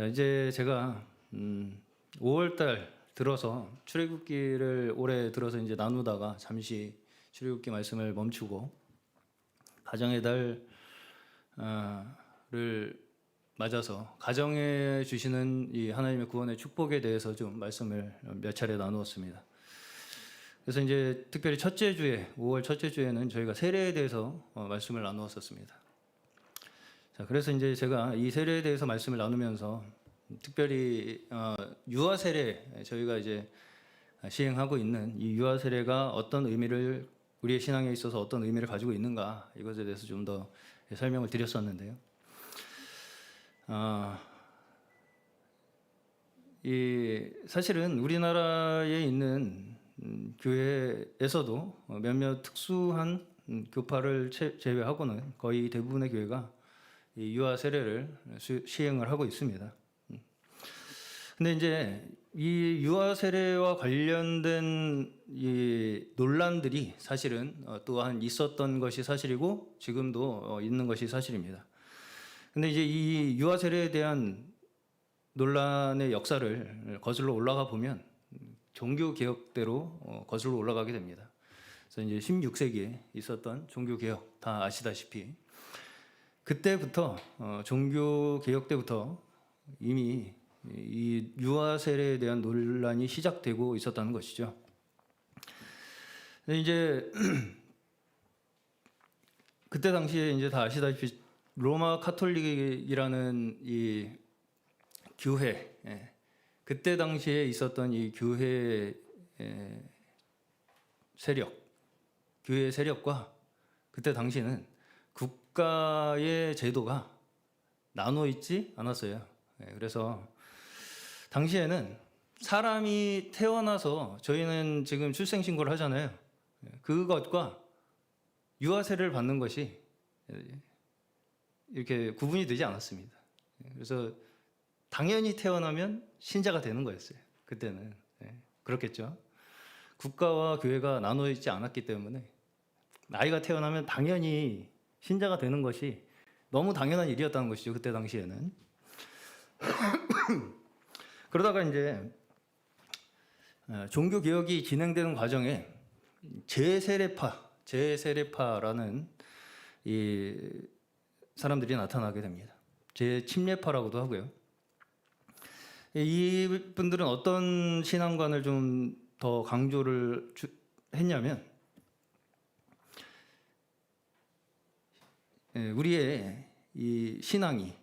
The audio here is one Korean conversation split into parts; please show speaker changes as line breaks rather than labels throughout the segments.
이제 제가 5월달 들어서 출애굽기를 올해 들어서 이제 나누다가 잠시 출애굽기 말씀을 멈추고 가정의 달을 맞아서 가정에 주시는 이 하나님의 구원의 축복에 대해서 좀 말씀을 몇 차례 나누었습니다. 그래서 이제 특별히 첫째 주에 5월 첫째 주에는 저희가 세례에 대해서 말씀을 나누었었습니다. 자, 그래서 이제 제가 이 세례에 대해서 말씀을 나누면서 특별히 유아 세례, 저희가 이제 시행하고 있는 이 유아 세례가 어떤 의미를, 우리의 신앙에 있어서 어떤 의미를 가지고 있는가, 이것에 대해서 좀 더 설명을 드렸었는데요. 사실은 우리나라에 있는 교회에서도 몇몇 특수한 교파를 제외하고는 거의 대부분의 교회가 이 유아 세례를 시행을 하고 있습니다. 근데 이제 이 유아 세례와 관련된 이 논란들이 사실은 또한 있었던 것이 사실이고 지금도 있는 것이 사실입니다. 근데 이제 이 유아 세례에 대한 논란의 역사를 거슬러 올라가 보면 종교 개혁대로 거슬러 올라가게 됩니다. 그래서 이제 16세기에 있었던 종교 개혁 다 아시다시피 그때부터 종교 개혁 때부터 이미 이 유아 세례에 대한 논란이 시작되고 있었다는 것이죠. 근데 이제 그때 당시에 이제 다 아시다시피 로마 카톨릭이라는 이 교회, 그때 당시에 있었던 이 교회 세력, 교회 세력과 그때 당시에는 국가의 제도가 나눠 있지 않았어요. 그래서 당시에는 사람이 태어나서 저희는 지금 출생신고를 하잖아요. 그것과 유아 세례를 받는 것이 이렇게 구분이 되지 않았습니다. 그래서 당연히 태어나면 신자가 되는 거였어요. 그때는. 그렇겠죠. 국가와 교회가 나눠 있지 않았기 때문에 아이가 태어나면 당연히 신자가 되는 것이 너무 당연한 일이었다는 것이죠. 그때 당시에는. 그러다가 이제 종교 개혁이 진행되는 과정에 재세례파라는 이 사람들이 나타나게 됩니다. 재침례파라고도 하고요. 이분들은 어떤 신앙관을 좀 더 강조를 했냐면 우리의 이 신앙이,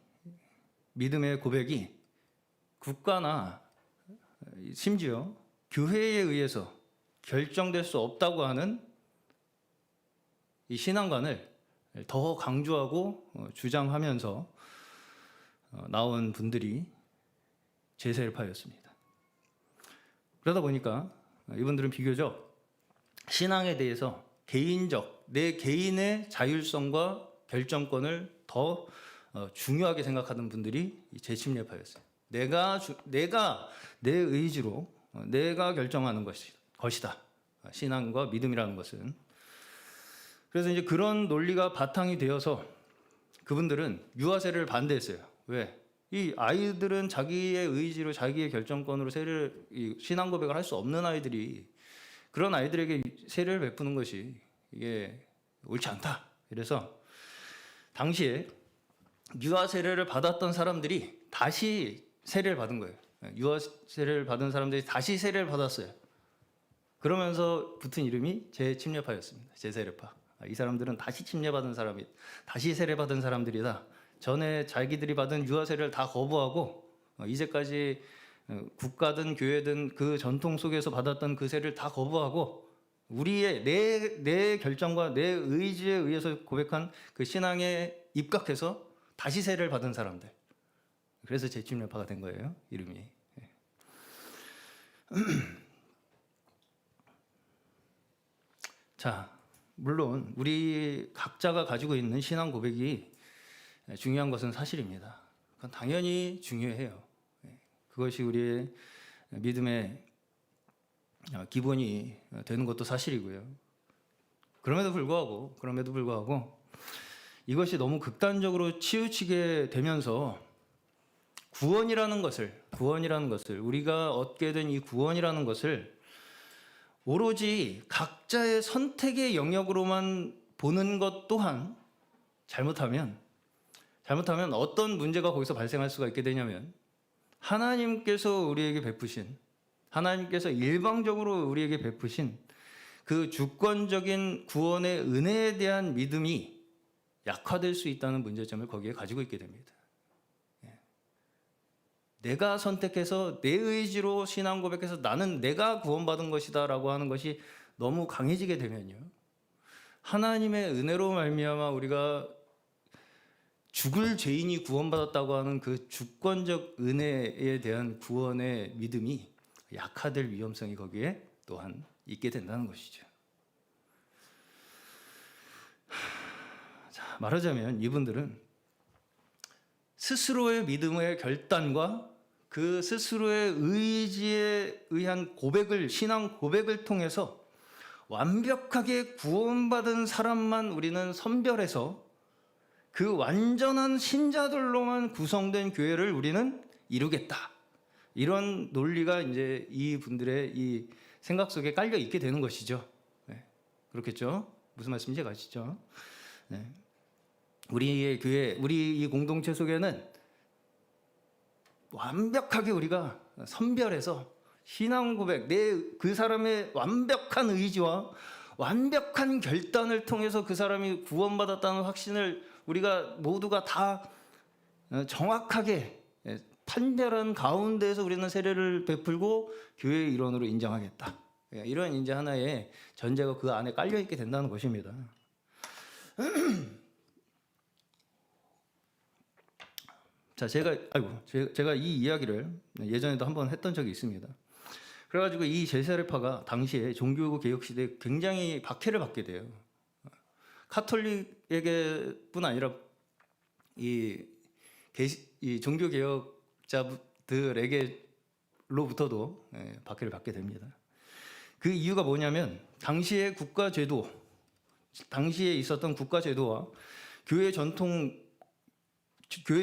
믿음의 고백이 국가나 심지어 교회에 의해서 결정될 수 없다고 하는 이 신앙관을 더 강조하고 주장하면서 나온 분들이 재세례파였습니다. 그러다 보니까 이분들은 비교적 신앙에 대해서 개인적, 내 개인의 자율성과 결정권을 더 중요하게 생각하는 분들이 재침례파였어요. 내가 내 의지로 내가 결정하는 것이다. 신앙과 믿음이라는 것은. 그래서 이제 그런 논리가 바탕이 되어서 그분들은 유아 세례를 반대했어요. 왜? 이 아이들은 자기의 의지로 자기의 결정권으로 신앙 고백을 할 수 없는 아이들이, 그런 아이들에게 세례를 베푸는 것이 이게 옳지 않다. 그래서 당시에 유아 세례를 받았던 사람들이 다시 세례를 받은 거예요. 유아 세례를 받은 사람들이 다시 세례를 받았어요. 그러면서 붙은 이름이 재침례파였습니다. 재세례파. 이 사람들은 다시 침례받은 사람이, 다시 세례받은 사람들이다. 전에 자기들이 받은 유아 세례를 다 거부하고 이제까지 국가든 교회든 그 전통 속에서 받았던 그 세례를 다 거부하고 우리의 내 결정과 내 의지에 의해서 고백한 그 신앙에 입각해서 다시 세례를 받은 사람들. 그래서 재침례파가 된 거예요, 이름이. 자, 물론 우리 각자가 가지고 있는 신앙 고백이 중요한 것은 사실입니다. 그건 당연히 중요해요. 그것이 우리의 믿음의 기본이 되는 것도 사실이고요. 그럼에도 불구하고 이것이 너무 극단적으로 치우치게 되면서 구원이라는 것을 우리가 얻게 된 이 구원이라는 것을 오로지 각자의 선택의 영역으로만 보는 것 또한 잘못하면 어떤 문제가 거기서 발생할 수가 있게 되냐면, 하나님께서 우리에게 베푸신, 하나님께서 일방적으로 우리에게 베푸신 그 주권적인 구원의 은혜에 대한 믿음이 약화될 수 있다는 문제점을 거기에 가지고 있게 됩니다. 내가 선택해서 내 의지로 신앙 고백해서 나는 내가 구원받은 것이다 라고 하는 것이 너무 강해지게 되면요, 하나님의 은혜로 말미암아 우리가 죽을 죄인이 구원받았다고 하는 그 주권적 은혜에 대한 구원의 믿음이 약화될 위험성이 거기에 또한 있게 된다는 것이죠. 자, 말하자면 이분들은 스스로의 믿음의 결단과 그 스스로의 의지에 의한 고백을, 신앙 고백을 통해서 완벽하게 구원받은 사람만 우리는 선별해서 그 완전한 신자들로만 구성된 교회를 우리는 이루겠다. 이런 논리가 이제 이 분들의 이 생각 속에 깔려 있게 되는 것이죠. 네. 그렇겠죠? 무슨 말씀인지 아시죠? 네. 우리의 교회, 우리 이 공동체 속에는 완벽하게 우리가 선별해서 신앙 고백, 그 사람의 완벽한 의지와 완벽한 결단을 통해서 그 사람이 구원받았다는 확신을 우리가 모두가 다 정확하게 판별한 가운데에서 우리는 세례를 베풀고 교회의 일원으로 인정하겠다. 이런 이제 하나의 전제가 그 안에 깔려 있게 된다는 것입니다. 자, 제가 이 이야기를 예전에도 한번 했던 적이 있습니다. 그래가지고 이 제사례파가 당시에 종교 개혁 시대에 굉장히 박해를 받게 돼요. 카톨릭에게뿐 아니라 이 종교 개혁자들에게로부터도 박해를 받게 됩니다. 그 이유가 뭐냐면 당시에 당시에 있었던 국가 제도와 교회에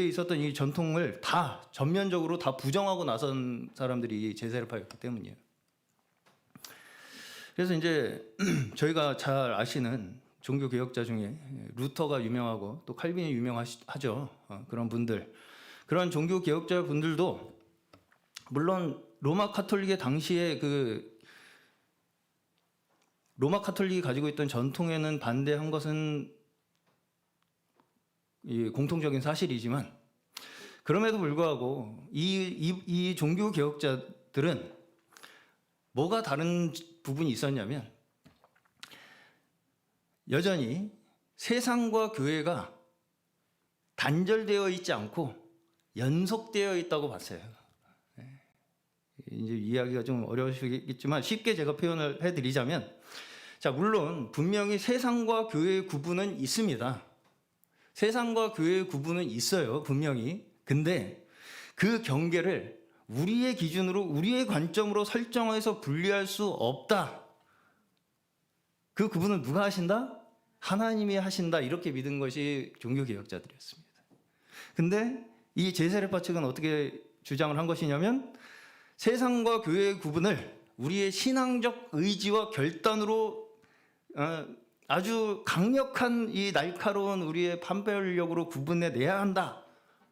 있었던 이 전통을 다 전면적으로 다 부정하고 나선 사람들이 제사례파였기 때문이에요. 그래서 이제 저희가 잘 아시는 종교 개혁자 중에 루터가 유명하고 또 칼빈이 유명하죠. 그런 분들, 그런 종교 개혁자 분들도 물론 로마 카톨릭의 당시에 로마 카톨릭이 가지고 있던 전통에는 반대한 것은 공통적인 사실이지만, 그럼에도 불구하고 이 종교 개혁자들은 뭐가 다른 부분이 있었냐면, 여전히 세상과 교회가 단절되어 있지 않고 연속되어 있다고 봤어요. 이제 이야기가 좀 어려우시겠지만 쉽게 제가 표현을 해드리자면, 자, 물론 분명히 세상과 교회의 구분은 있습니다. 세상과 교회의 구분은 있어요, 분명히. 근데 그 경계를 우리의 기준으로, 우리의 관점으로 설정해서 분리할 수 없다. 그 구분은 누가 하신다? 하나님이 하신다. 이렇게 믿은 것이 종교개혁자들이었습니다. 근데 이 제사례파 측은 어떻게 주장을 한 것이냐면, 세상과 교회의 구분을 우리의 신앙적 의지와 결단으로 아주 강력한 이 날카로운 우리의 판별력으로 구분해내야 한다.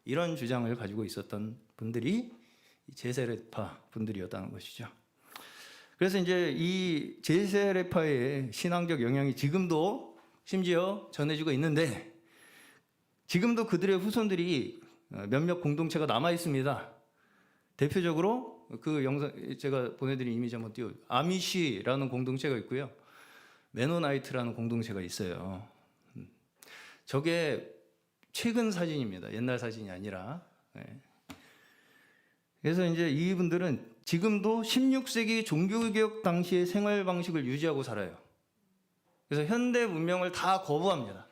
이런 주장을 가지고 있었던 분들이 제사례파 분들이었다는 것이죠. 그래서 이제 이 제사례파의 신앙적 영향이 지금도 심지어 전해지고 있는데, 지금도 그들의 후손들이 몇몇 공동체가 남아 있습니다. 대표적으로 그 영상 제가 보내드린 이미지 한번 띄워요. 아미시라는 공동체가 있고요, 메노나이트라는 공동체가 있어요. 저게 최근 사진입니다. 옛날 사진이 아니라. 그래서 이제 이분들은 지금도 16세기 종교개혁 당시의 생활 방식을 유지하고 살아요. 그래서 현대 문명을 다 거부합니다.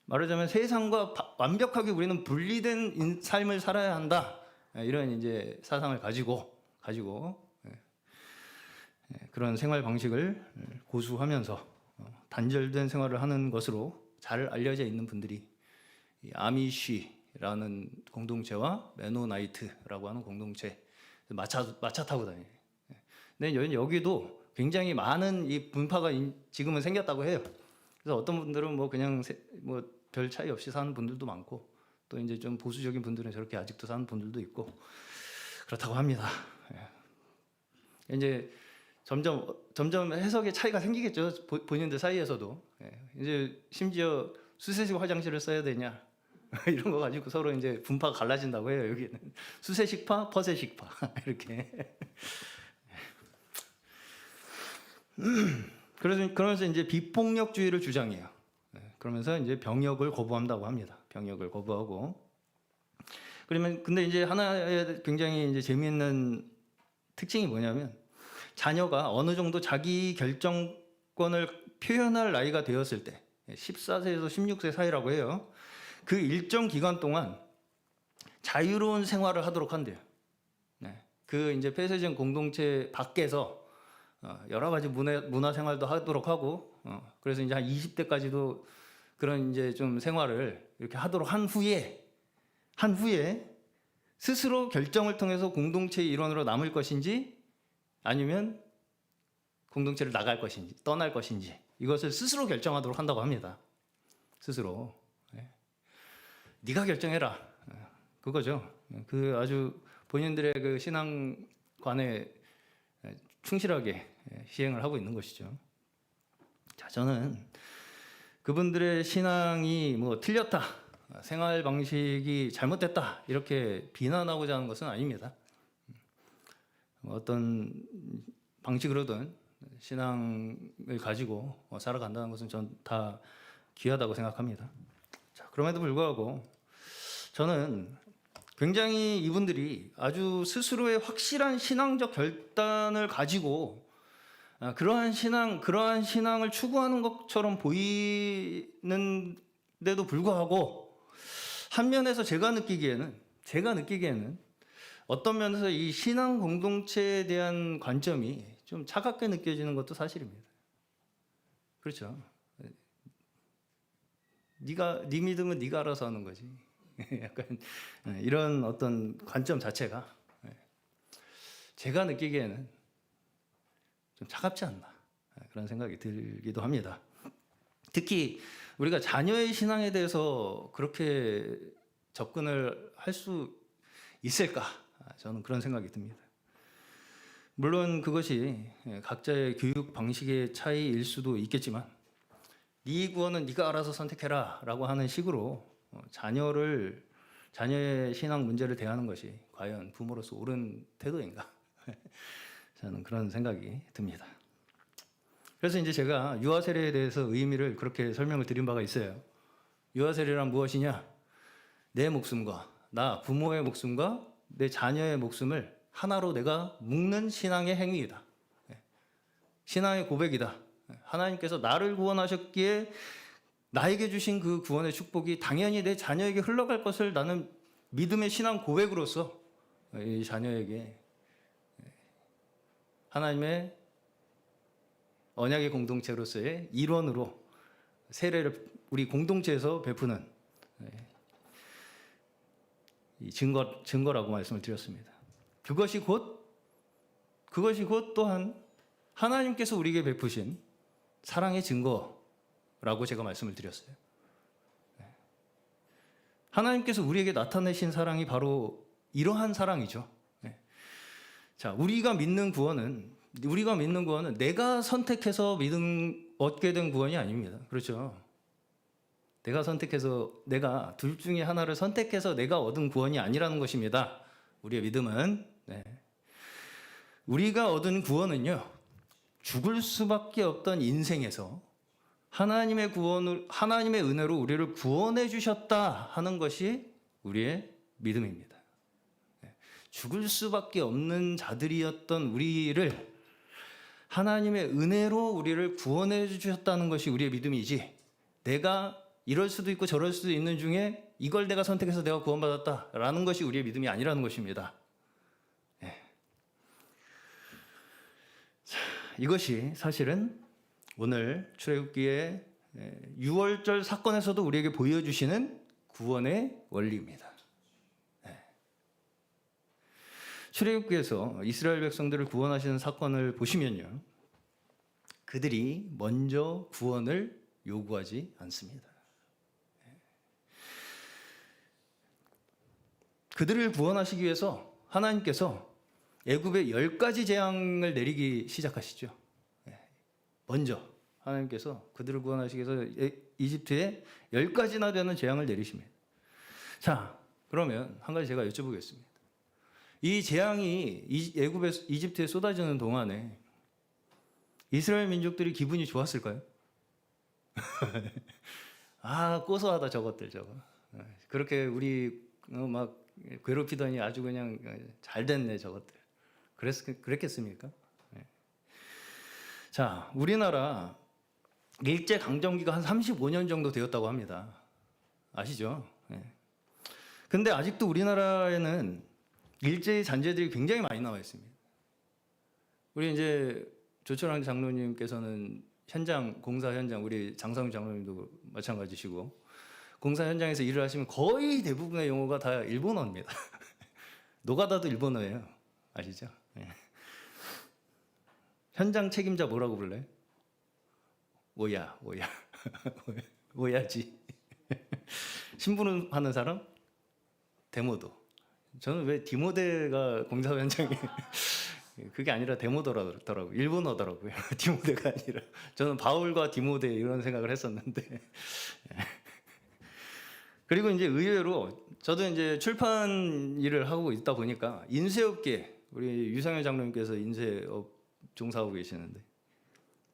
말하자면 세상과 완벽하게 우리는 분리된 삶을 살아야 한다. 이런 이제 사상을 가지고 그런 생활 방식을 고수하면서 단절된 생활을 하는 것으로 잘 알려져 있는 분들이 아미쉬 라는 공동체와 메노나이트라고 하는 공동체, 마차 타고 다녀요. 근데 여기도 굉장히 많은 이 분파가 지금은 생겼다고 해요. 그래서 어떤 분들은 뭐 그냥 뭐 별 차이 없이 사는 분들도 많고, 또 이제 좀 보수적인 분들은 저렇게 아직도 사는 분들도 있고 그렇다고 합니다. 이제 점점 해석의 차이가 생기겠죠. 본인들 사이에서도. 이제 심지어 수세식 화장실을 써야 되냐 이런 거 가지고 서로 이제 분파가 갈라진다고 해요. 여기는 수세식파, 퍼세식파 이렇게. 그러면서 이제 비폭력주의를 주장해요. 그러면서 이제 병역을 거부한다고 합니다. 병역을 거부하고. 그러면 근데 이제 하나의 굉장히 이제 재미있는 특징이 뭐냐면, 자녀가 어느 정도 자기 결정권을 표현할 나이가 되었을 때, 14세에서 16세 사이라고 해요. 그 일정 기간 동안 자유로운 생활을 하도록 한대요. 그 이제 폐쇄적 공동체 밖에서 여러 가지 문화 생활도 하도록 하고, 그래서 이제 한 20대까지도 그런 이제 좀 생활을 이렇게 하도록 한 후에 스스로 결정을 통해서 공동체의 일원으로 남을 것인지, 아니면 공동체를 나갈 것인지 떠날 것인지, 이것을 스스로 결정하도록 한다고 합니다. 스스로. 네가 결정해라. 그거죠. 그 아주 본인들의 그 신앙관에 충실하게 시행을 하고 있는 것이죠. 자, 저는 그분들의 신앙이 뭐 틀렸다, 생활 방식이 잘못됐다 이렇게 비난하고자 하는 것은 아닙니다. 어떤 방식으로든 신앙을 가지고 살아간다는 것은 전 다 귀하다고 생각합니다. 자, 그럼에도 불구하고 저는 굉장히 이분들이 아주 스스로의 확실한 신앙적 결단을 가지고 그러한 신앙을 추구하는 것처럼 보이는데도 불구하고, 한 면에서 제가 느끼기에는 어떤 면에서 이 신앙 공동체에 대한 관점이 좀 차갑게 느껴지는 것도 사실입니다. 그렇죠. 네 믿음은 네가 알아서 하는 거지. 약간 이런 어떤 관점 자체가 제가 느끼기에는 좀 차갑지 않나, 그런 생각이 들기도 합니다. 특히 우리가 자녀의 신앙에 대해서 그렇게 접근을 할 수 있을까, 저는 그런 생각이 듭니다. 물론 그것이 각자의 교육 방식의 차이일 수도 있겠지만, 네 구원은 네가 알아서 선택해라 라고 하는 식으로 자녀의 신앙 문제를 대하는 것이 과연 부모로서 옳은 태도인가, 저는 그런 생각이 듭니다. 그래서 이제 제가 유아 세례에 대해서 의미를 그렇게 설명을 드린 바가 있어요. 유아 세례란 무엇이냐? 내 목숨과 나 부모의 목숨과 내 자녀의 목숨을 하나로 내가 묶는 신앙의 행위이다. 신앙의 고백이다. 하나님께서 나를 구원하셨기에 나에게 주신 그 구원의 축복이 당연히 내 자녀에게 흘러갈 것을 나는 믿음의 신앙 고백으로서 이 자녀에게 하나님의 언약의 공동체로서의 일원으로 세례를 우리 공동체에서 베푸는 이 증거라고 말씀을 드렸습니다. 그것이 곧 또한 하나님께서 우리에게 베푸신 사랑의 증거라고 제가 말씀을 드렸어요. 하나님께서 우리에게 나타내신 사랑이 바로 이러한 사랑이죠. 자, 우리가 믿는 구원은 내가 선택해서 얻게 된 구원이 아닙니다. 그렇죠? 내가 둘 중에 하나를 선택해서 내가 얻은 구원이 아니라는 것입니다. 우리의 믿음은. 우리가 얻은 구원은요, 죽을 수밖에 없던 인생에서 하나님의 은혜로 우리를 구원해 주셨다 하는 것이 우리의 믿음입니다. 죽을 수밖에 없는 자들이었던 우리를 하나님의 은혜로 우리를 구원해 주셨다는 것이 우리의 믿음이지, 내가 이럴 수도 있고 저럴 수도 있는 중에 이걸 내가 선택해서 내가 구원받았다라는 것이 우리의 믿음이 아니라는 것입니다. 자, 이것이 사실은 오늘 출애굽기의 6월절 사건에서도 우리에게 보여주시는 구원의 원리입니다. 출애굽기에서 이스라엘 백성들을 구원하시는 사건을 보시면요, 그들이 먼저 구원을 요구하지 않습니다. 그들을 구원하시기 위해서 하나님께서 애굽에 10가지 재앙을 내리기 시작하시죠. 먼저 하나님께서 그들을 구원하시기 위해서 이집트에 10가지나 되는 재앙을 내리십니다. 자, 그러면 한 가지 제가 여쭤보겠습니다. 이 재앙이 이집트에 쏟아지는 동안에 이스라엘 민족들이 기분이 좋았을까요? 아, 고소하다 저것들 저거. 그렇게 우리 막 괴롭히더니 아주 그냥 잘 됐네 저것들. 그랬겠습니까? 자, 우리나라 일제 강점기가 한 35년 정도 되었다고 합니다. 아시죠? 근데 아직도 우리나라에는 일제의 잔재들이 굉장히 많이 나와 있습니다. 우리 이제 조철환 장로님께서는 공사 현장, 우리 장성윤 장로님도 마찬가지시고, 공사 현장에서 일을 하시면 거의 대부분의 용어가 다 일본어입니다. 노가다도 일본어예요. 아시죠? 현장 책임자 뭐라고 불러요? 오야. 오야지. 심부름 하는 사람? 데모도. 저는 왜 디모데가 공사 현장에 그게 아니라 데모더라고요. 일본어더라고요. 디모데가 아니라. 저는 바울과 디모데 이런 생각을 했었는데. 그리고 이제 의외로 저도 이제 출판 일을 하고 있다 보니까 인쇄업계, 우리 유상현 장로님께서 인쇄업 종사하고 계시는데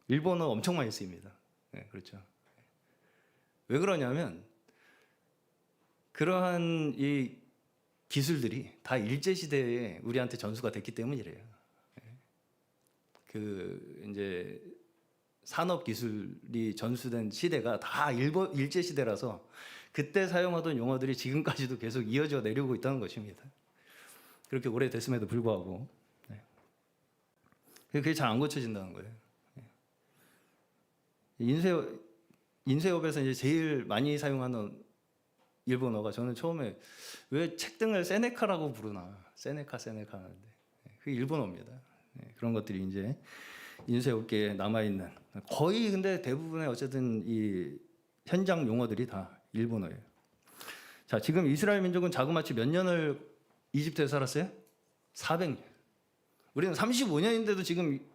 일본어 엄청 많이 쓰입니다. 그렇죠. 왜 그러냐면 그러한 이 기술들이 다 일제 시대에 우리한테 전수가 됐기 때문이래요. 그 이제 산업 기술이 전수된 시대가 다 일제 시대라서 그때 사용하던 용어들이 지금까지도 계속 이어져 내려오고 있다는 것입니다. 그렇게 오래됐음에도 불구하고 그게 잘 안 고쳐진다는 거예요. 인쇄업에서 이제 제일 많이 사용하는 일본어가, 저는 처음에 왜 책등을 세네카라고 부르나, 세네카 하는데 그게 일본어입니다. 그런 것들이 이제 인쇄업계에 남아 있는, 거의 근데 대부분의 어쨌든 이 현장 용어들이 다 일본어예요. 자, 지금 이스라엘 민족은 자그마치 몇 년을 이집트에 살았어요? 400년. 우리는 35년인데도 지금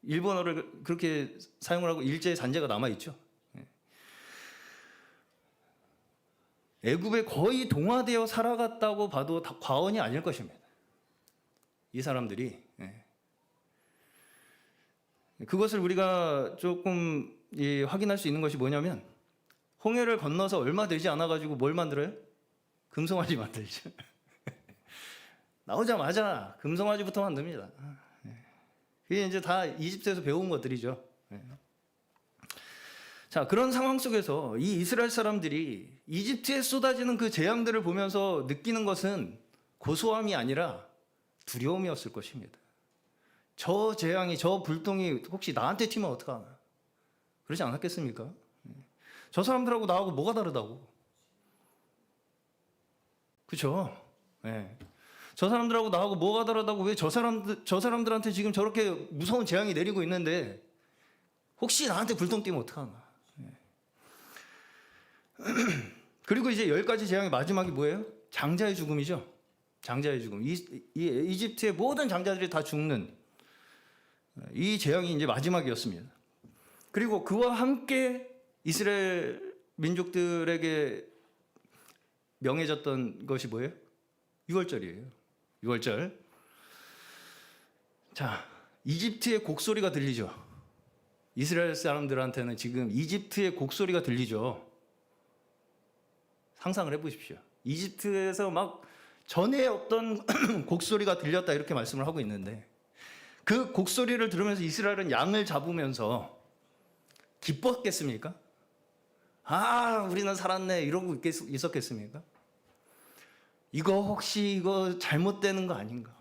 일본어를 그렇게 사용을 하고 일제의 잔재가 남아 있죠. 애굽에 거의 동화되어 살아갔다고 봐도 다 과언이 아닐 것입니다. 이 사람들이. 그것을 우리가 조금 확인할 수 있는 것이 뭐냐면, 홍해를 건너서 얼마 되지 않아가지고 뭘 만들어요? 금송아지 만들죠. 나오자마자 금송아지부터 만듭니다. 그게 이제 다 이집트에서 배운 것들이죠. 자, 그런 상황 속에서 이 이스라엘 사람들이 이집트에 쏟아지는 그 재앙들을 보면서 느끼는 것은 고소함이 아니라 두려움이었을 것입니다. 저 재앙이, 저 불똥이 혹시 나한테 튀면 어떡하나? 그러지 않았겠습니까? 저 사람들하고 나하고 뭐가 다르다고? 그렇죠? 저 사람들하고 나하고 뭐가 다르다고? 왜 저 사람들한테 지금 저렇게 무서운 재앙이 내리고 있는데 혹시 나한테 불똥 띄면 어떡하나? 그리고 이제 10가지 재앙의 마지막이 뭐예요? 장자의 죽음이죠. 장자의 죽음. 이집트의 모든 장자들이 다 죽는 이 재앙이 이제 마지막이었습니다. 그리고 그와 함께 이스라엘 민족들에게 명해졌던 것이 뭐예요? 유월절이에요. 유월절. 자, 이집트의 곡소리가 들리죠. 이스라엘 사람들한테는 지금 이집트의 곡소리가 들리죠. 상상을 해보십시오. 이집트에서 막 전에 어떤 곡소리가 들렸다 이렇게 말씀을 하고 있는데, 그 곡소리를 들으면서 이스라엘은 양을 잡으면서 기뻤겠습니까? 아, 우리는 살았네 이러고 있었겠습니까? 이거 잘못되는 거 아닌가?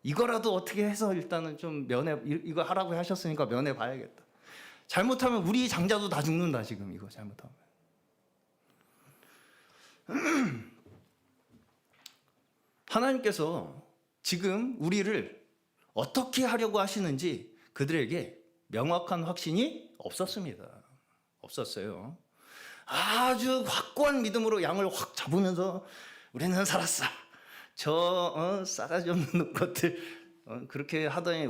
이거라도 어떻게 해서 일단은 좀 이거 하라고 하셨으니까 면해 봐야겠다. 잘못하면 우리 장자도 다 죽는다 지금 이거 잘못하면. 하나님께서 지금 우리를 어떻게 하려고 하시는지 그들에게 명확한 확신이 없었습니다. 없었어요. 아주 확고한 믿음으로 양을 확 잡으면서 우리는 살았어. 저 싸가지 없는 것들 그렇게 하더니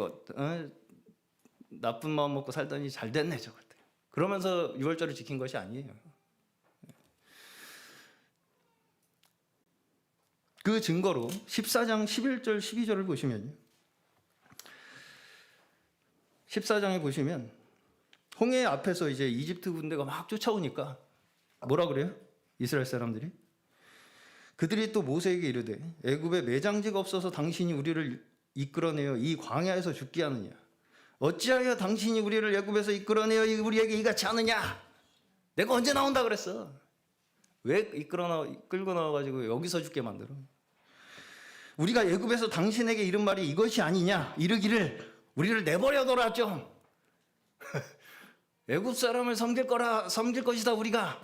나쁜 마음 먹고 살더니 잘 됐네 저것들. 그러면서 유월절을 지킨 것이 아니에요. 그 증거로 14장 11절 12절을 보시면요. 14장에 보시면 홍해 앞에서 이제 이집트 군대가 막 쫓아오니까 뭐라 그래요? 이스라엘 사람들이 그들이 또 모세에게 이르되 애굽에 매장지가 없어서 당신이 우리를 이끌어내어 이 광야에서 죽게 하느냐? 어찌하여 당신이 우리를 애굽에서 이끌어내어 우리에게 이같이 하느냐? 내가 언제 나온다 그랬어? 왜 끌고 나와가지고 여기서 죽게 만들어? 우리가 애굽에서 당신에게 이른 말이 이것이 아니냐? 이르기를 우리를 내버려둬라 좀. 애굽 사람을 섬길 것이다 우리가.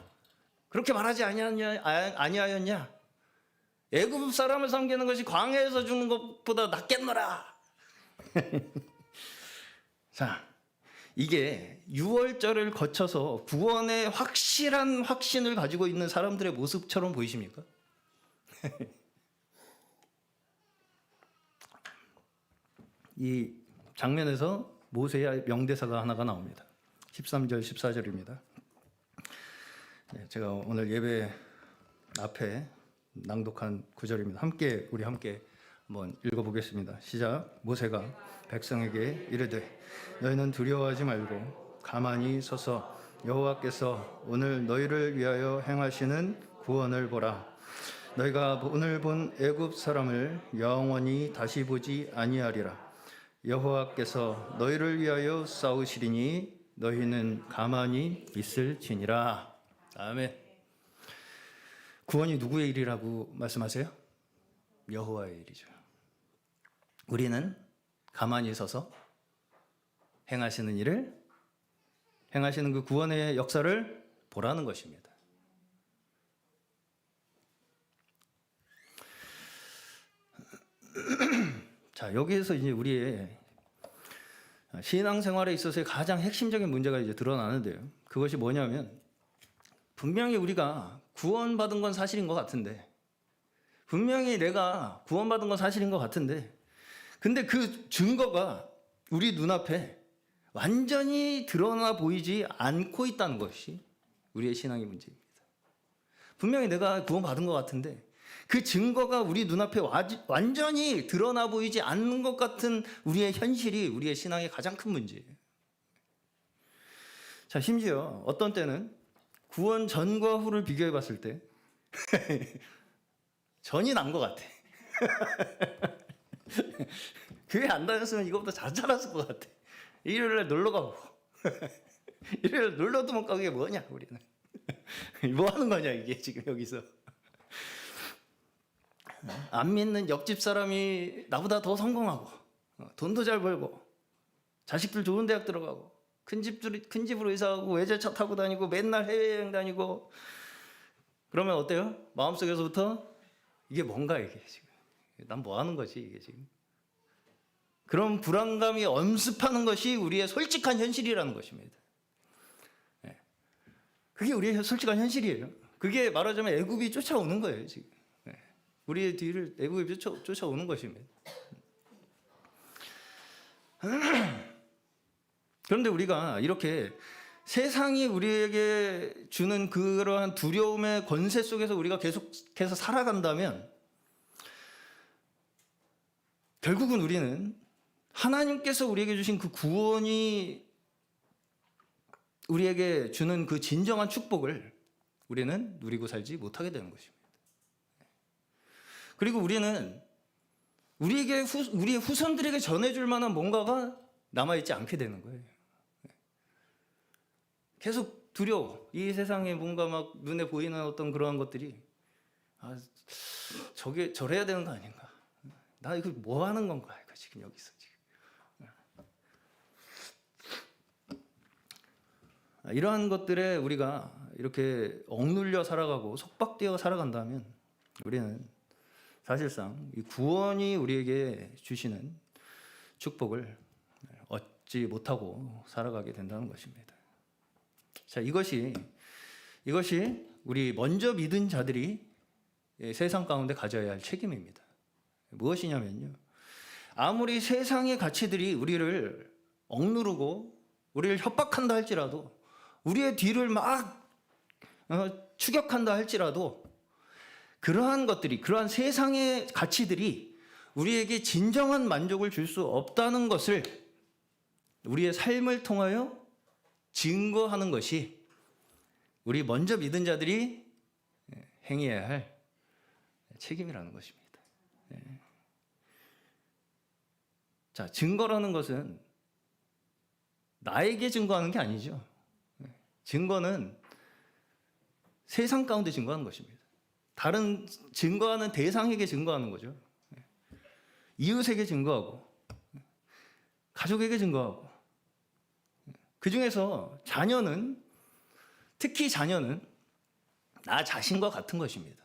그렇게 말하지 아니하였냐? 애굽 사람을 섬기는 것이 광야에서 죽는 것보다 낫겠노라. 자, 이게 유월절을 거쳐서 구원의 확실한 확신을 가지고 있는 사람들의 모습처럼 보이십니까? 이 장면에서 모세의 명대사가 하나가 나옵니다. 13절 14절입니다. 제가 오늘 예배 앞에 낭독한 구절입니다. 우리 함께 한번 읽어보겠습니다. 시작. 모세가 백성에게 이르되 너희는 두려워하지 말고 가만히 서서 여호와께서 오늘 너희를 위하여 행하시는 구원을 보라. 너희가 오늘 본 애굽 사람을 영원히 다시 보지 아니하리라. 여호와께서 너희를 위하여 싸우시리니 너희는 가만히 있을지니라. 아멘. 구원이 누구의 일이라고 말씀하세요? 여호와의 일이죠. 우리는 가만히 서서 행하시는 일을, 행하시는 그 구원의 역사를 보라는 것입니다. 자, 여기에서 이제 우리의 신앙생활에 있어서의 가장 핵심적인 문제가 이제 드러나는데요. 그것이 뭐냐면 분명히 우리가 구원받은 건 사실인 것 같은데, 분명히 내가 구원받은 건 사실인 것 같은데, 근데 그 증거가 우리 눈앞에 완전히 드러나 보이지 않고 있다는 것이 우리의 신앙의 문제입니다. 분명히 내가 구원받은 것 같은데 그 증거가 우리 눈앞에 완전히 드러나 보이지 않는 것 같은 우리의 현실이 우리의 신앙의 가장 큰 문제예요. 자, 심지어 어떤 때는 구원 전과 후를 비교해 봤을 때 전이 난 것 같아. 교회 안 다녔으면 이거보다 잘 자랐을 것 같아. 일요일날 놀러 가고 일요일 놀러도 못 가고 이게 뭐냐 우리는. 뭐 하는 거냐 이게 지금 여기서. 안 믿는 옆집 사람이 나보다 더 성공하고 돈도 잘 벌고 자식들 좋은 대학 들어가고 큰 집으로 이사하고 외제차 타고 다니고 맨날 해외여행 다니고 그러면 어때요? 마음속에서부터 이게 뭔가 이게 지금 난 뭐 하는 거지 이게 지금. 그런 불안감이 엄습하는 것이 우리의 솔직한 현실이라는 것입니다. 그게 우리의 솔직한 현실이에요. 그게 말하자면 애굽이 쫓아오는 거예요 지금. 우리의 뒤를 애굽이 쫓아오는 것입니다. 그런데 우리가 이렇게 세상이 우리에게 주는 그러한 두려움의 권세 속에서 우리가 계속해서 살아간다면 결국은 우리는 하나님께서 우리에게 주신 그 구원이 우리에게 주는 그 진정한 축복을 우리는 누리고 살지 못하게 되는 것입니다. 그리고 우리는 우리의 후손들에게 전해줄 만한 뭔가가 남아있지 않게 되는 거예요. 계속 두려워. 이 세상에 뭔가 막 눈에 보이는 어떤 그러한 것들이 저래야 되는 거 아닌가? 나 이거 뭐 하는 건가? 이거 지금 여기서 지금. 이러한 것들에 우리가 이렇게 억눌려 살아가고 속박되어 살아간다면 우리는 사실상 이 구원이 우리에게 주시는 축복을 얻지 못하고 살아가게 된다는 것입니다. 자, 이것이 우리 먼저 믿은 자들이 세상 가운데 가져야 할 책임입니다. 무엇이냐면요, 아무리 세상의 가치들이 우리를 억누르고 우리를 협박한다 할지라도, 우리의 뒤를 막 추격한다 할지라도, 그러한 것들이, 그러한 세상의 가치들이 우리에게 진정한 만족을 줄 수 없다는 것을 우리의 삶을 통하여 증거하는 것이 우리 먼저 믿은 자들이 행해야 할 책임이라는 것입니다. 자, 증거라는 것은 나에게 증거하는 게 아니죠. 증거는 세상 가운데 증거하는 것입니다. 다른 증거하는 대상에게 증거하는 거죠. 이웃에게 증거하고, 가족에게 증거하고, 그 중에서 자녀는, 특히 자녀는 나 자신과 같은 것입니다.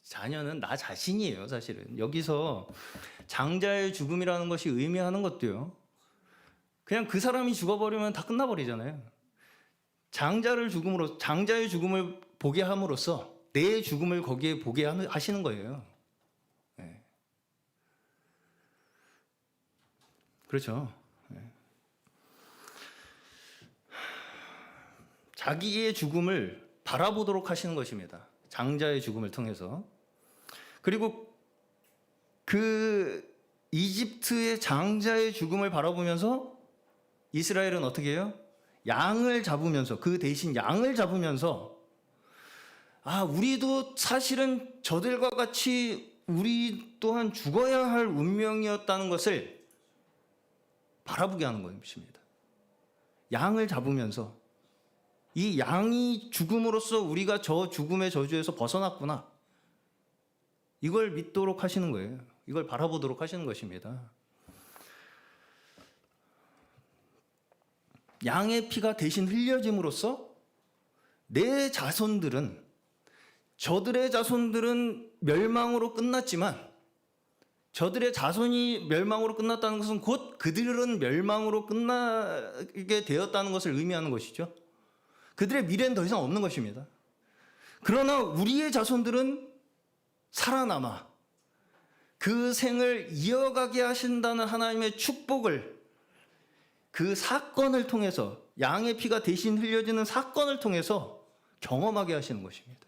자녀는 나 자신이에요, 사실은. 여기서 장자의 죽음이라는 것이 의미하는 것도요, 그냥 그 사람이 죽어버리면 다 끝나버리잖아요. 장자의 죽음을 보게 함으로써 내 죽음을 거기에 보게 하시는 거예요. 그렇죠. 자기의 죽음을 바라보도록 하시는 것입니다. 장자의 죽음을 통해서. 그리고 그 이집트의 장자의 죽음을 바라보면서 이스라엘은 어떻게 해요? 양을 잡으면서, 그 대신 양을 잡으면서, 우리도 사실은 저들과 같이 우리 또한 죽어야 할 운명이었다는 것을 바라보게 하는 것입니다. 양을 잡으면서 이 양이 죽음으로써 우리가 저 죽음의 저주에서 벗어났구나, 이걸 믿도록 하시는 거예요. 이걸 바라보도록 하시는 것입니다. 양의 피가 대신 흘려짐으로써 내 자손들은, 저들의 자손들은 멸망으로 끝났지만, 저들의 자손이 멸망으로 끝났다는 것은 곧 그들은 멸망으로 끝나게 되었다는 것을 의미하는 것이죠. 그들의 미래는 더 이상 없는 것입니다. 그러나 우리의 자손들은 살아남아 그 생을 이어가게 하신다는 하나님의 축복을, 그 사건을 통해서, 양의 피가 대신 흘려지는 사건을 통해서 경험하게 하시는 것입니다.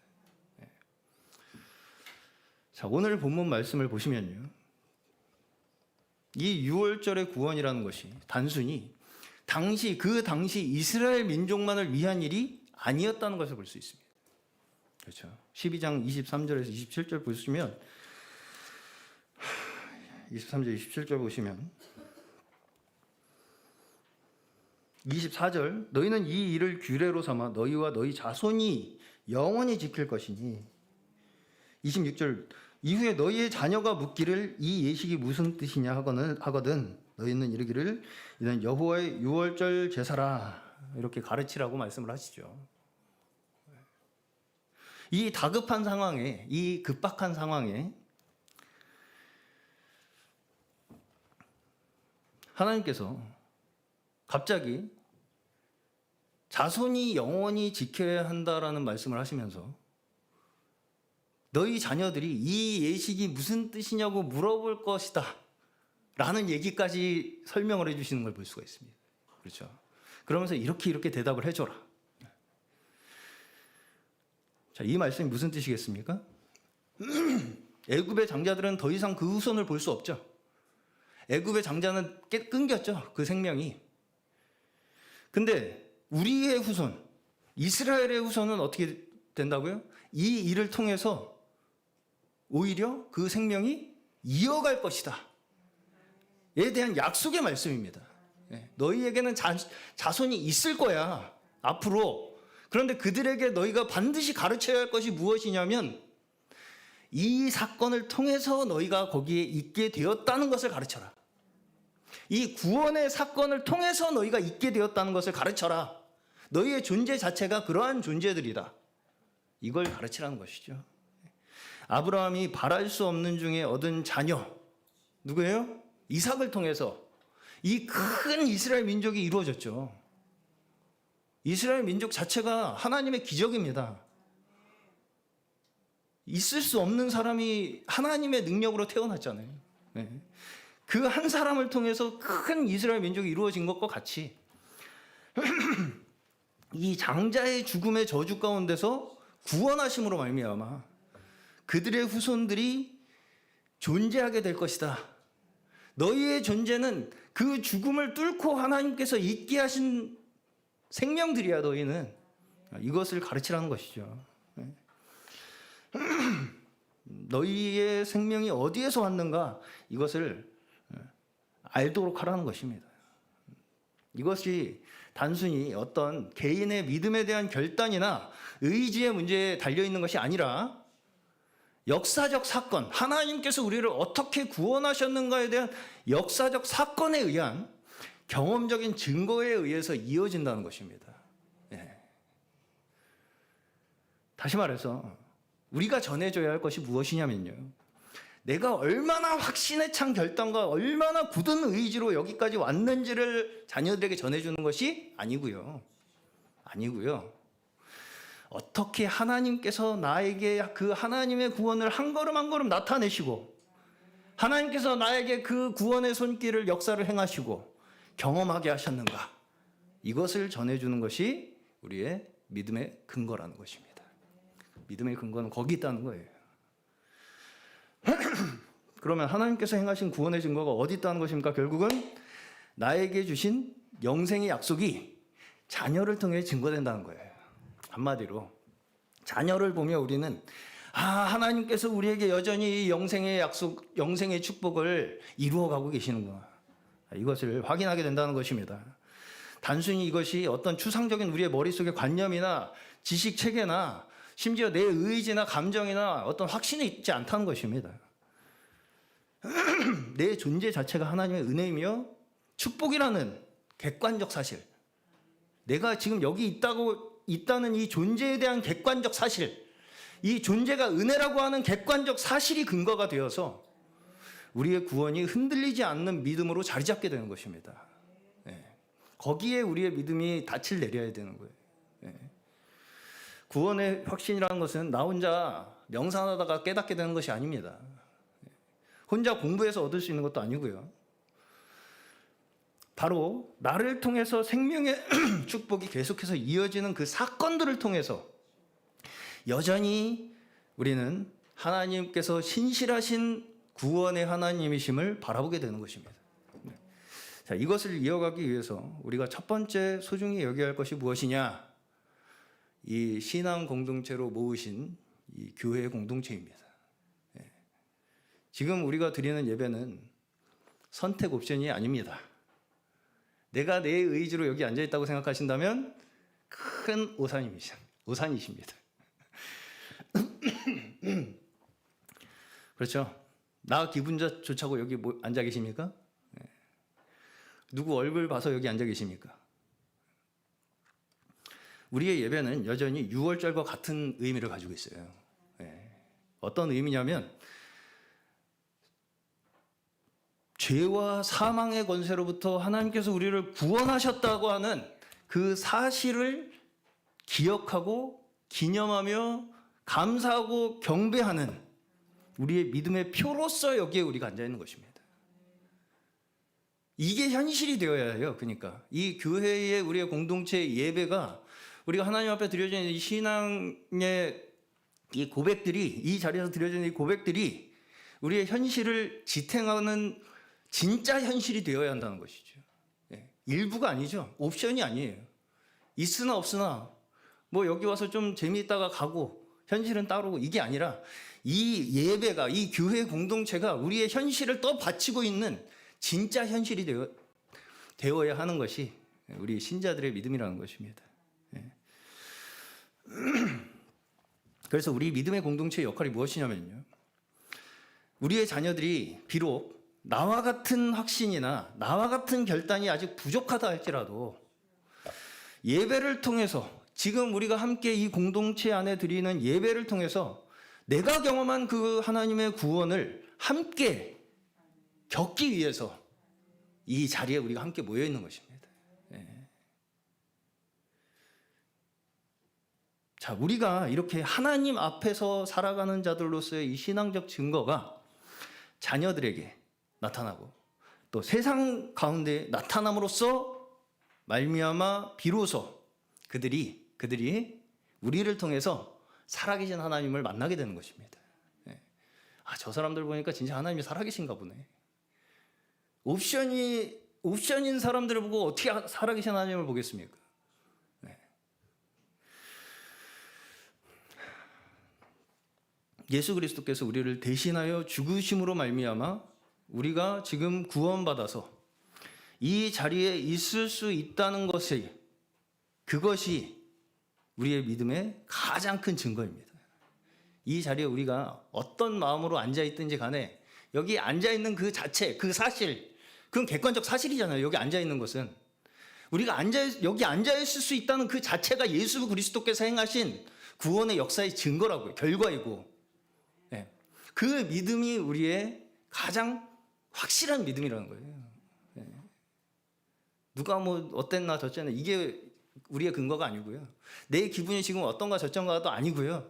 자, 오늘 본문 말씀을 보시면요, 이 6월절의 구원이라는 것이 단순히 그 당시 이스라엘 민족만을 위한 일이 아니었다는 것을 볼 수 있습니다. 그렇죠. 12장 23절에서 27절 보시면, 23절 27절 보시면, 24절, 너희는 이 일을 규례로 삼아 너희와 너희 자손이 영원히 지킬 것이니, 26절, 이후에 너희의 자녀가 묻기를 이 예식이 무슨 뜻이냐 하거든 너희는 이르기를 이는 여호와의 6월절 제사라, 이렇게 가르치라고 말씀을 하시죠. 이 다급한 상황에, 이 급박한 상황에 하나님께서 갑자기 자손이 영원히 지켜야 한다라는 말씀을 하시면서 너희 자녀들이 이 예식이 무슨 뜻이냐고 물어볼 것이다 라는 얘기까지 설명을 해주시는 걸 볼 수가 있습니다. 그렇죠. 그러면서 이렇게 대답을 해줘라. 자, 이 말씀이 무슨 뜻이겠습니까? 애굽의 장자들은 더 이상 그 후손을 볼 수 없죠. 애굽의 장자는 끊겼죠, 그 생명이. 근데 우리의 후손, 이스라엘의 후손은 어떻게 된다고요? 이 일을 통해서 오히려 그 생명이 이어갈 것이다 에 대한 약속의 말씀입니다. 너희에게는 자손이 있을 거야, 앞으로. 그런데 그들에게 너희가 반드시 가르쳐야 할 것이 무엇이냐면, 이 사건을 통해서 너희가 거기에 있게 되었다는 것을 가르쳐라. 이 구원의 사건을 통해서 너희가 있게 되었다는 것을 가르쳐라. 너희의 존재 자체가 그러한 존재들이다. 이걸 가르치라는 것이죠. 아브라함이 바랄 수 없는 중에 얻은 자녀 누구예요? 이삭을 통해서 이 큰 이스라엘 민족이 이루어졌죠. 이스라엘 민족 자체가 하나님의 기적입니다. 있을 수 없는 사람이 하나님의 능력으로 태어났잖아요. 그 한 사람을 통해서 큰 이스라엘 민족이 이루어진 것과 같이 이 장자의 죽음의 저주 가운데서 구원하심으로 말미암아 그들의 후손들이 존재하게 될 것이다. 너희의 존재는 그 죽음을 뚫고 하나님께서 있게 하신 생명들이야. 너희는 이것을 가르치라는 것이죠. 너희의 생명이 어디에서 왔는가 이것을 알도록 하라는 것입니다. 이것이 단순히 어떤 개인의 믿음에 대한 결단이나 의지의 문제에 달려있는 것이 아니라 역사적 사건, 하나님께서 우리를 어떻게 구원하셨는가에 대한 역사적 사건에 의한 경험적인 증거에 의해서 이어진다는 것입니다. 다시 말해서 우리가 전해줘야 할 것이 무엇이냐면요, 내가 얼마나 확신에 찬 결단과 얼마나 굳은 의지로 여기까지 왔는지를 자녀들에게 전해주는 것이 아니고요. 어떻게 하나님께서 나에게 그 하나님의 구원을 한 걸음 한 걸음 나타내시고 하나님께서 나에게 그 구원의 손길을 역사를 행하시고 경험하게 하셨는가, 이것을 전해주는 것이 우리의 믿음의 근거라는 것입니다. 믿음의 근거는 거기 있다는 거예요. 그러면 하나님께서 행하신 구원의 증거가 어디 있다는 것입니까? 결국은 나에게 주신 영생의 약속이 자녀를 통해 증거된다는 거예요. 한마디로 자녀를 보며 우리는 하나님께서 우리에게 여전히 영생의 약속, 영생의 축복을 이루어가고 계시는구나, 이것을 확인하게 된다는 것입니다. 단순히 이것이 어떤 추상적인 우리의 머릿속의 관념이나 지식 체계나 심지어 내 의지나 감정이나 어떤 확신이 있지 않다는 것입니다. 내 존재 자체가 하나님의 은혜이며 축복이라는 객관적 사실, 내가 지금 여기 있다는 이 존재에 대한 객관적 사실, 이 존재가 은혜라고 하는 객관적 사실이 근거가 되어서 우리의 구원이 흔들리지 않는 믿음으로 자리 잡게 되는 것입니다. 거기에 우리의 믿음이 닻을 내려야 되는 거예요. 구원의 확신이라는 것은 나 혼자 명상하다가 깨닫게 되는 것이 아닙니다. 혼자 공부해서 얻을 수 있는 것도 아니고요. 바로 나를 통해서 생명의 축복이 계속해서 이어지는 그 사건들을 통해서 여전히 우리는 하나님께서 신실하신 구원의 하나님이심을 바라보게 되는 것입니다. 자, 이것을 이어가기 위해서 우리가 첫 번째 소중히 여겨야 할 것이 무엇이냐? 이 신앙 공동체로 모으신 이 교회 공동체입니다. 지금 우리가 드리는 예배는 선택 옵션이 아닙니다. 내가 내 의지로 여기 앉아 있다고 생각하신다면 큰 오산이십니다. 그렇죠? 나 기분 좋자고 여기 앉아 계십니까? 누구 얼굴 봐서 여기 앉아 계십니까? 우리의 예배는 여전히 유월절과 같은 의미를 가지고 있어요. 어떤 의미냐면 죄와 사망의 권세로부터 하나님께서 우리를 구원하셨다고 하는 그 사실을 기억하고 기념하며 감사하고 경배하는 우리의 믿음의 표로서 여기에 우리가 앉아 있는 것입니다. 이게 현실이 되어야 해요. 그러니까 이 교회의 우리의 공동체 예배가 우리가 하나님 앞에 드려지는 이 신앙의 이 고백들이, 이 자리에서 드려지는 이 고백들이 우리의 현실을 지탱하는 진짜 현실이 되어야 한다는 것이죠. 일부가 아니죠. 옵션이 아니에요. 있으나 없으나 뭐 여기 와서 좀 재미있다가 가고 현실은 따르고, 이게 아니라 이 예배가, 이 교회 공동체가 우리의 현실을 떠받치고 있는 진짜 현실이 되어야 하는 것이 우리 신자들의 믿음이라는 것입니다. 그래서 우리 믿음의 공동체의 역할이 무엇이냐면요, 우리의 자녀들이 비록 나와 같은 확신이나 나와 같은 결단이 아직 부족하다 할지라도 예배를 통해서 지금 우리가 함께 이 공동체 안에 드리는 예배를 통해서 내가 경험한 그 하나님의 구원을 함께 겪기 위해서 이 자리에 우리가 함께 모여 있는 것입니다. 자, 우리가 이렇게 하나님 앞에서 살아가는 자들로서의 이 신앙적 증거가 자녀들에게 나타나고 또 세상 가운데 나타남으로써 말미암아 비로소 그들이 우리를 통해서 살아계신 하나님을 만나게 되는 것입니다. 아, 저 사람들 보니까 진짜 하나님이 살아계신가 보네. 옵션인 사람들을 보고 어떻게 살아계신 하나님을 보겠습니까? 예수 그리스도께서 우리를 대신하여 죽으심으로 말미암아 우리가 지금 구원받아서 이 자리에 있을 수 있다는 것이 그것이 우리의 믿음의 가장 큰 증거입니다. 이 자리에 우리가 어떤 마음으로 앉아있든지 간에 여기 앉아있는 그 자체, 그 사실, 그건 객관적 사실이잖아요. 여기 앉아있는 것은. 우리가 여기 앉아있을 수 있다는 그 자체가 예수 그리스도께서 행하신 구원의 역사의 증거라고요. 결과이고. 그 믿음이 우리의 가장 확실한 믿음이라는 거예요. 누가 뭐 어땠나 저쨌나 이게 우리의 근거가 아니고요. 내 기분이 지금 어떤가 저쩐가도 아니고요.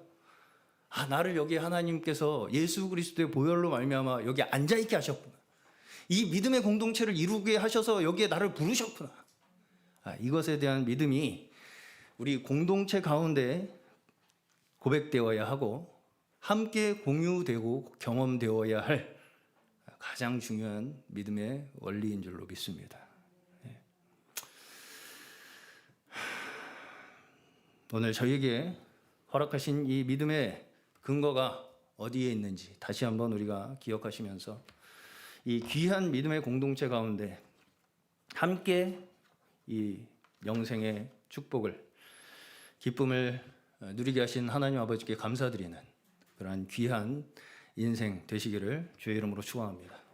아, 나를 여기 하나님께서 예수 그리스도의 보혈로 말미암아 여기 앉아있게 하셨구나. 이 믿음의 공동체를 이루게 하셔서 여기에 나를 부르셨구나. 아, 이것에 대한 믿음이 우리 공동체 가운데 고백되어야 하고 함께 공유되고 경험되어야 할 가장 중요한 믿음의 원리인 줄로 믿습니다. 오늘 저에게 허락하신 이 믿음의 근거가 어디에 있는지 다시 한번 우리가 기억하시면서 이 귀한 믿음의 공동체 가운데 함께 이 영생의 축복을 기쁨을 누리게 하신 하나님 아버지께 감사드리는 그러한 귀한 인생 되시기를 주의 이름으로 축원합니다.